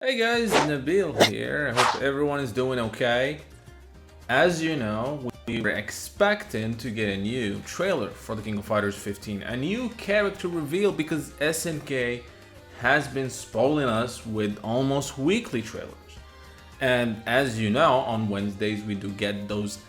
Hey guys, Nabil here. I hope everyone is doing okay. As you know, we were expecting to get a new trailer for the King of Fighters 15, a new character reveal because SNK has been spoiling us with almost weekly trailers. And as you know, on Wednesdays we do get those,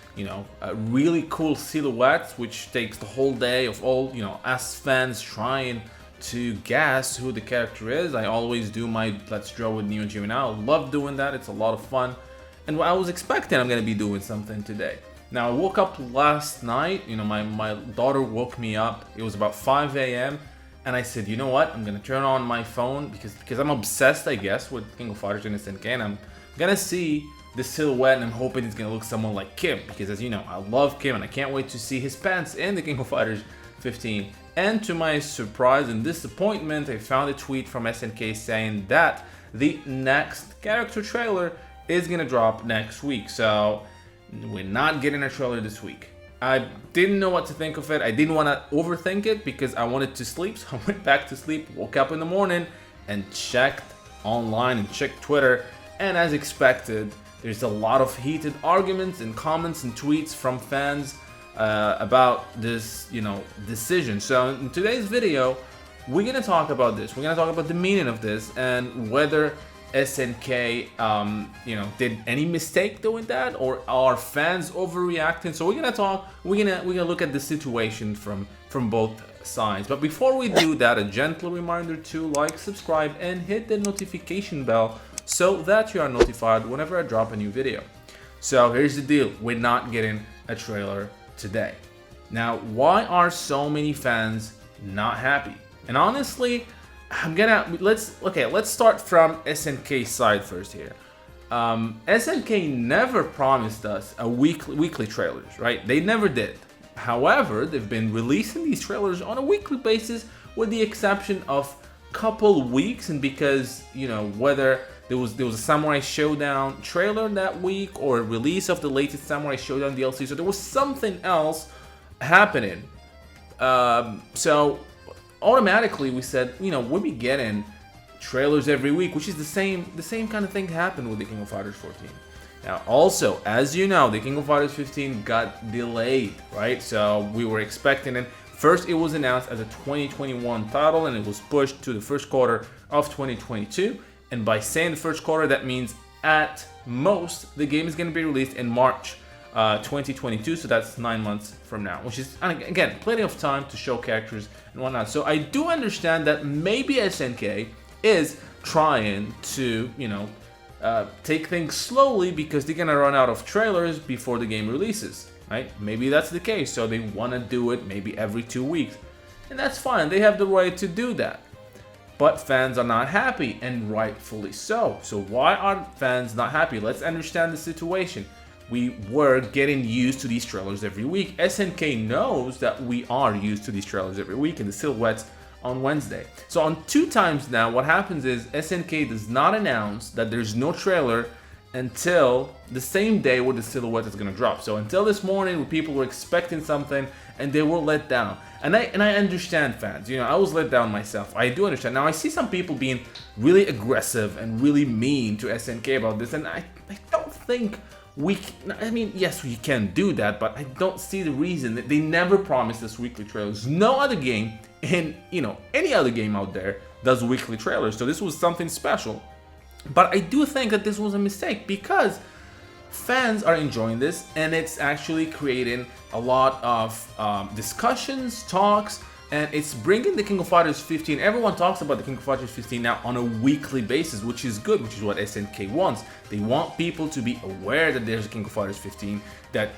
really cool silhouettes, which takes the whole day of all, us fans trying to guess who the character is. I always do my Let's Draw with Neo Geo now. I love doing that. It's a lot of fun. And what I was expecting, I'm gonna be doing something today. Now I woke up last night. My daughter woke me up. It was about 5 a.m. and I said, you know what? I'm gonna turn on my phone because I'm obsessed, I guess, with King of Fighters and SNK, and I'm gonna see the silhouette, and I'm hoping it's gonna look someone like Kim, because as you know, I love Kim and I can't wait to see his pants in the King of Fighters 15. And to my surprise and disappointment, I found a tweet from SNK saying that the next character trailer is gonna drop next week. So we're not getting a trailer this week. I didn't know what to think of it. I didn't want to overthink it because I wanted to sleep. So I went back to sleep, woke up in the morning and checked online and checked Twitter. And as expected, there's a lot of heated arguments and comments and tweets from fans about this, decision. So in today's video, we're gonna talk about this. We're gonna talk about the meaning of this and whether SNK, did any mistake doing that, or are fans overreacting. So we're gonna look at the situation from both sides. But before we do that, a gentle reminder to like, subscribe, and hit the notification bell so that you are notified whenever I drop a new video. So here's the deal: we're not getting a trailer today. Now, why are so many fans not happy? And honestly, let's start from SNK's side first here. SNK never promised us a weekly trailers, right? They never did. However, they've been releasing these trailers on a weekly basis, with the exception of couple weeks, and because whether there was a Samurai Showdown trailer that week or a release of the latest Samurai Showdown DLC, so there was something else happening. So automatically we said, we'll be getting trailers every week, which is the same kind of thing happened with the King of Fighters 14. Now, also, as you know, the King of Fighters 15 got delayed, right? So we were expecting it. First, it was announced as a 2021 title, and it was pushed to the first quarter of 2022. And by saying the first quarter, that means at most the game is going to be released in March 2022. So that's 9 months from now, which is, again, plenty of time to show characters and whatnot. So I do understand that maybe SNK is trying to, take things slowly because they're gonna run out of trailers before the game releases, right? Maybe that's the case, so they want to do it maybe every 2 weeks, and that's fine. They have the right to do that. But fans are not happy, and rightfully so. So why are fans not happy? Let's understand the situation. We were getting used to these trailers every week. SNK knows that we are used to these trailers every week and the silhouettes on Wednesday. So on 2 times now, what happens is SNK does not announce that there's no trailer until the same day where the silhouette is going to drop. So until this morning, where people were expecting something and they were let down. And I understand fans. I was let down myself. I do understand. Now I see some people being really aggressive and really mean to SNK about this, and I don't think yes, we can do that, but I don't see the reason. That they never promised us weekly trailers. No other game, and any other game out there does weekly trailers, so this was something special. But I do think that this was a mistake because fans are enjoying this, and it's actually creating a lot of discussions, talks, and it's bringing the King of Fighters 15. Everyone talks about the King of Fighters 15 now on a weekly basis, which is good, which is what SNK wants. They want people to be aware that there's a King of Fighters 15, that,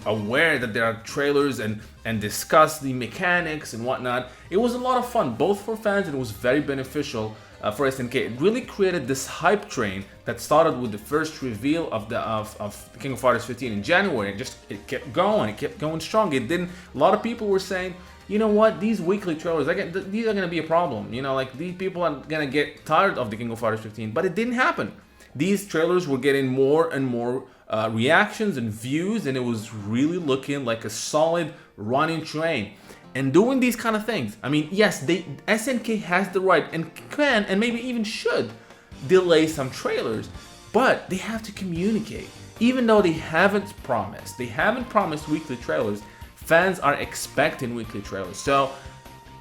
aware that there are trailers and discuss the mechanics and whatnot. It was a lot of fun, both for fans, and it was very beneficial for SNK. It really created this hype train that started with the first reveal of the King of Fighters 15 in January. It kept going strong. A lot of people were saying, you know what, these weekly trailers, these are gonna be a problem. These people are gonna get tired of the King of Fighters 15, but it didn't happen. These trailers were getting more and more reactions and views, and it was really looking like a solid running train. And doing these kind of things, yes, SNK has the right and can and maybe even should delay some trailers, but they have to communicate. Even though they haven't promised weekly trailers, fans are expecting weekly trailers. So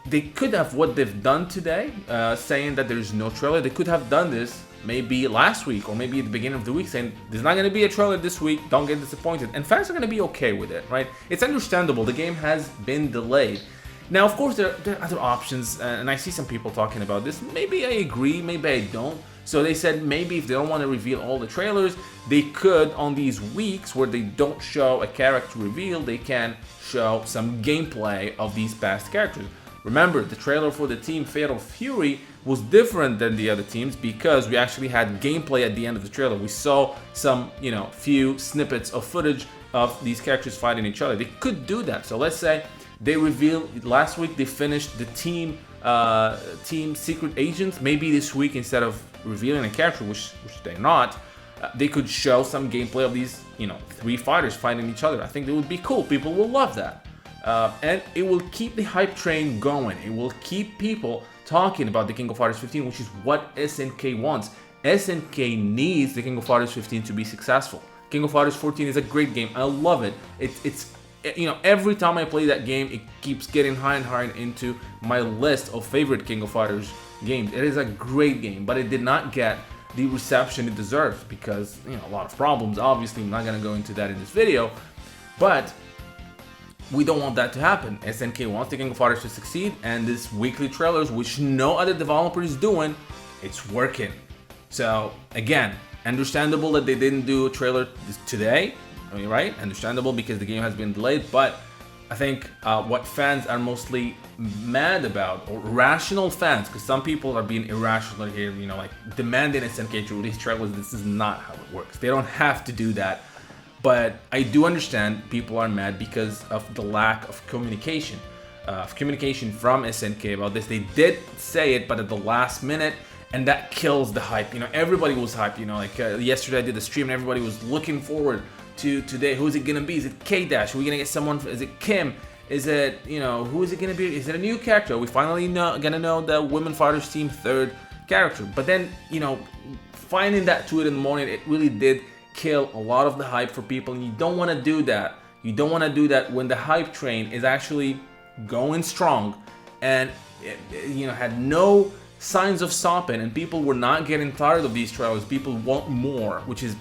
they could have, what they've done today, saying that there's no trailer, they could have done this maybe last week or maybe at the beginning of the week, saying there's not going to be a trailer this week, don't get disappointed. And fans are going to be okay with it, right? It's understandable. The game has been delayed. Now, of course, there are other options, and I see some people talking about this. Maybe I agree, maybe I don't. So they said maybe if they don't want to reveal all the trailers, they could, on these weeks where they don't show a character reveal, they can show some gameplay of these past characters. Remember, the trailer for the team Fatal Fury was different than the other teams because we actually had gameplay at the end of the trailer. We saw some, few snippets of footage of these characters fighting each other. They could do that. So let's say they revealed last week, they finished the team secret agents. Maybe this week, instead of revealing a character, which they're not, they could show some gameplay of these, 3 fighters fighting each other. I think that would be cool. People will love that. And it will keep the hype train going. It will keep people talking about the King of Fighters 15, which is what SNK wants. SNK needs the King of Fighters 15 to be successful. King of Fighters 14 is a great game. I love it. It's every time I play that game, it keeps getting higher and higher into my list of favorite King of Fighters games. It is a great game, but it did not get the reception it deserves because, a lot of problems. Obviously, I'm not going to go into that in this video, but we don't want that to happen. SNK wants the King of Fighters to succeed, and this weekly trailers, which no other developer is doing, it's working. So again, understandable that they didn't do a trailer today, right? Understandable because the game has been delayed, but I think what fans are mostly mad about, or rational fans, because some people are being irrational here, like demanding SNK to release trailers. This is not how it works. They don't have to do that. But I do understand people are mad because of the lack of communication from SNK about this. They did say it, but at the last minute, and that kills the hype. Everybody was hyped. Yesterday I did a stream and everybody was looking forward to today. Who is it gonna be? Is it K-Dash? Are we gonna get someone? Is it Kim? Is it, who is it gonna be? Is it a new character? Are we finally gonna know the Women Fighters Team 3rd character? But then, finding that tweet in the morning, it really did kill a lot of the hype for people, and you don't want to do that. You don't want to do that when the hype train is actually going strong and had no signs of stopping, and people were not getting tired of these trailers. People want more, which is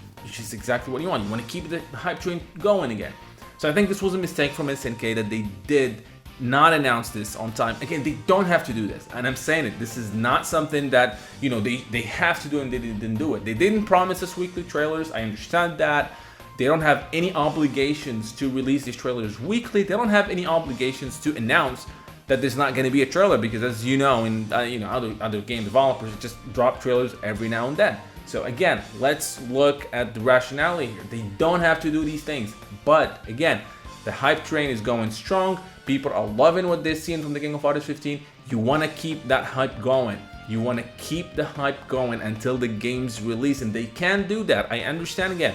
exactly what you want. You want to keep the hype train going again. So I think this was a mistake from SNK that they did not announce this on time. Again, they don't have to do this, and I'm saying it. This is not something that they have to do, and they didn't do it. They didn't promise us weekly trailers. I understand that. They don't have any obligations to release these trailers weekly. They don't have any obligations to announce that there's not going to be a trailer, because as you know, in other game developers just drop trailers every now and then. So again, let's look at the rationality here. They don't have to do these things, but again, the hype train is going strong. People are loving what they're seeing from the King of Fighters 15. You want to keep that hype going. You want to keep the hype going until the game's release, and they can do that. I understand. Again,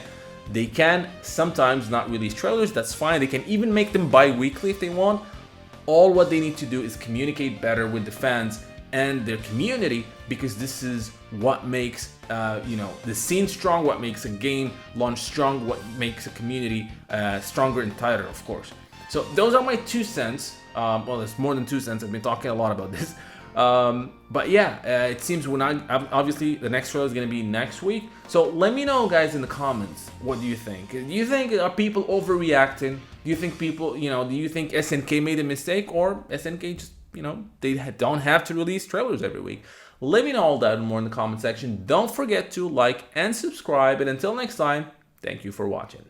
they can sometimes not release trailers. That's fine. They can even make them bi-weekly if they want. All what they need to do is communicate better with the fans and their community, because this is what makes the scene strong, what makes a game launch strong, what makes a community stronger and tighter, of course. So those are my 2 cents. Well, it's more than 2 cents. I've been talking a lot about this. But yeah, it seems we're not, obviously the next trailer is going to be next week. So let me know, guys, in the comments, what do you think? Do you think, are people overreacting? Do you think people, do you think SNK made a mistake, or SNK just, they don't have to release trailers every week? Let me know all that and more in the comment section. Don't forget to like and subscribe, and until next time, thank you for watching.